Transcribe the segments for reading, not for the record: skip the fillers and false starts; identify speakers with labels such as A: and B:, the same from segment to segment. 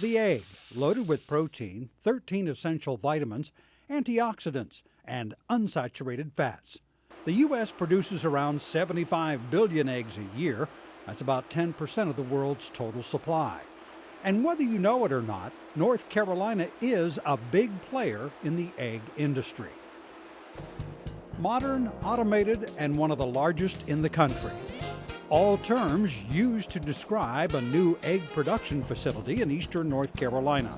A: The egg, loaded with protein, 13 essential vitamins, antioxidants, and unsaturated fats. The U.S. produces around 75 billion eggs a year. That's about 10% of the world's total supply. And whether you know it or not, North Carolina is a big player in the egg industry. Modern, automated, and one of the largest in the country. All terms used to describe a new egg production facility in eastern North Carolina.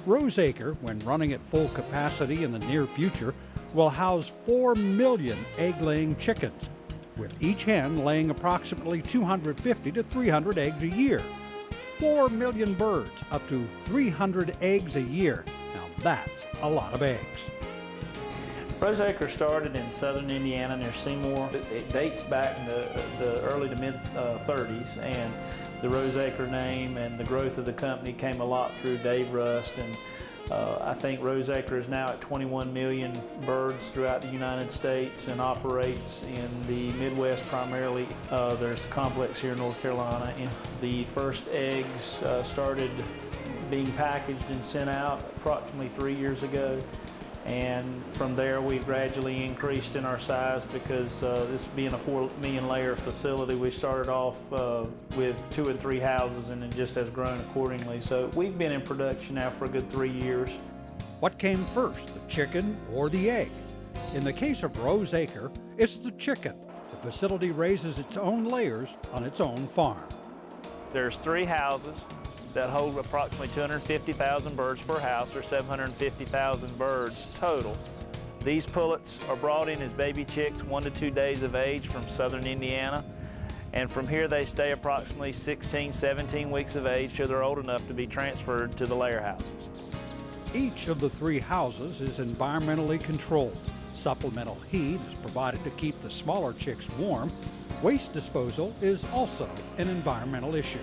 A: Roseacre, when running at full capacity in the near future, will house 4 million egg-laying chickens, with each hen laying approximately 250 to 300 eggs a year. 4 million birds, up to 300 eggs a year. Now that's a lot of eggs.
B: Roseacre started in southern Indiana near Seymour. It dates back in the early to mid 30s, and the Roseacre name and the growth of the company came a lot through Dave Rust, and I think Roseacre is now at 21 million birds throughout the United States and operates in the Midwest primarily. There's a complex here in North Carolina, and the first eggs started being packaged and sent out approximately 3 years ago. And from there, we've gradually increased in our size because this being a 4 million layer facility, we started off with 2 and 3 houses, and it just has grown accordingly. So we've been in production now for a good 3 years.
A: What came first, the chicken or the egg? In the case of Roseacre, it's the chicken. The facility raises its own layers on its own farm.
B: There's 3 houses that hold approximately 250,000 birds per house, or 750,000 birds total. These pullets are brought in as baby chicks 1 to 2 days of age from southern Indiana, and from here they stay approximately 16, 17 weeks of age till they're old enough to be transferred to the layer houses.
A: Each of the 3 houses is environmentally controlled. Supplemental heat is provided to keep the smaller chicks warm. Waste disposal is also an environmental issue.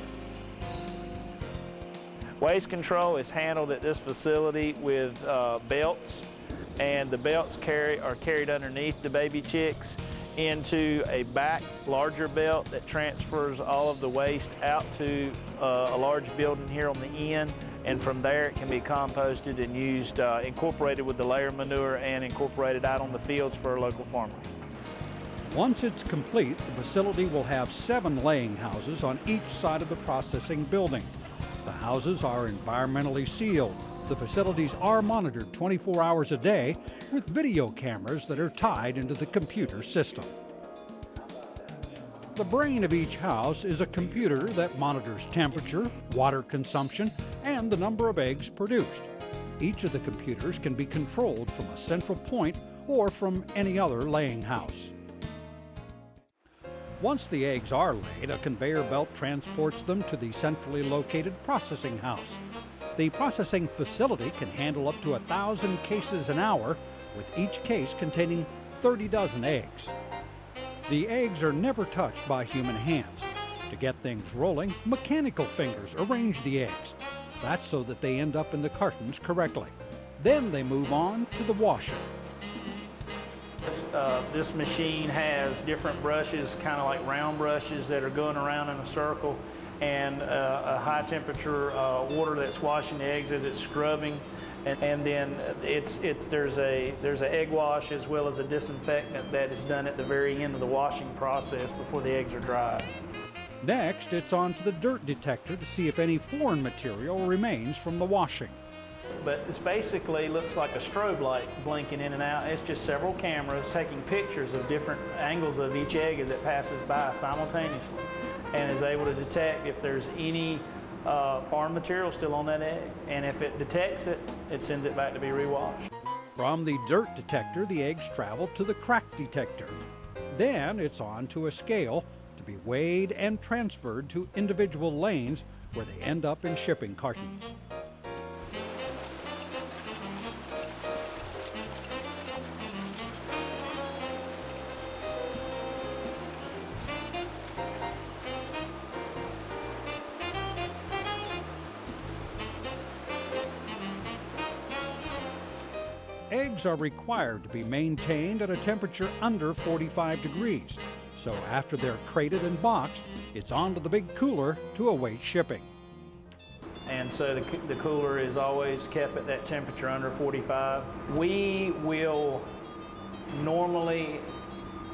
B: Waste control is handled at this facility with belts, and the belts are carried underneath the baby chicks into a back larger belt that transfers all of the waste out to a large building here on the end, and from there it can be composted and used, incorporated with the layer manure and incorporated out on the fields for a local farmer.
A: Once it's complete, the facility will have 7 laying houses on each side of the processing building. The houses are environmentally sealed. The facilities are monitored 24 hours a day with video cameras that are tied into the computer system. The brain of each house is a computer that monitors temperature, water consumption, and the number of eggs produced. Each of the computers can be controlled from a central point or from any other laying house. Once the eggs are laid, a conveyor belt transports them to the centrally located processing house. The processing facility can handle up to 1,000 cases an hour, with each case containing 30 dozen eggs. The eggs are never touched by human hands. To get things rolling, mechanical fingers arrange the eggs. That's so that they end up in the cartons correctly. Then they move on to the washer.
B: This machine has different brushes, kind of like round brushes that are going around in a circle, and a high temperature water that's washing the eggs as it's scrubbing, and then there's an egg wash as well as a disinfectant that is done at the very end of the washing process before the eggs are dried.
A: Next, it's on to the dirt detector to see if any foreign material remains from the washing.
B: But it basically looks like a strobe light blinking in and out. It's just several cameras taking pictures of different angles of each egg as it passes by simultaneously, and is able to detect if there's any foreign material still on that egg. And if it detects it, it sends it back to be rewashed.
A: From the dirt detector, the eggs travel to the crack detector. Then it's on to a scale to be weighed and transferred to individual lanes where they end up in shipping cartons. Eggs are required to be maintained at a temperature under 45 degrees. So after they're crated and boxed, it's on to the big cooler to await shipping.
B: and so the cooler is always kept at that temperature under 45. We will normally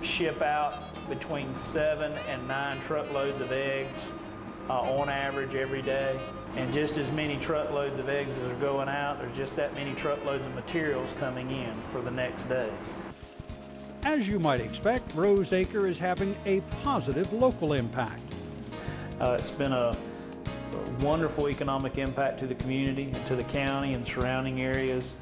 B: ship out between 7 and 9 truckloads of eggs on average every day. And just as many truckloads of eggs as are going out, there's just that many truckloads of materials coming in for the next day.
A: As you might expect, Roseacre is having a positive local impact.
B: It's been a wonderful economic impact to the community, to the county and surrounding areas.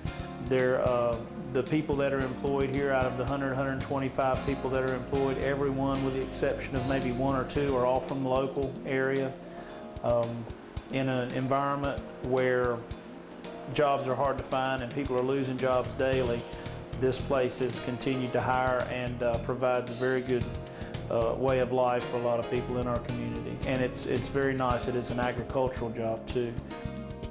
B: The people that are employed here, out of the 125 people that are employed, everyone with the exception of maybe 1 or 2 are all from the local area. In an environment where jobs are hard to find and people are losing jobs daily, this place has continued to hire and provides a very good way of life for a lot of people in our community. And it's very nice. It is an agricultural job too.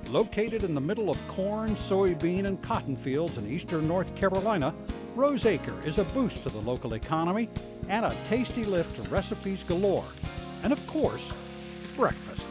A: Located in the middle of corn, soybean, and cotton fields in eastern North Carolina, Roseacre is a boost to the local economy and a tasty lift to recipes galore. And of course, breakfast.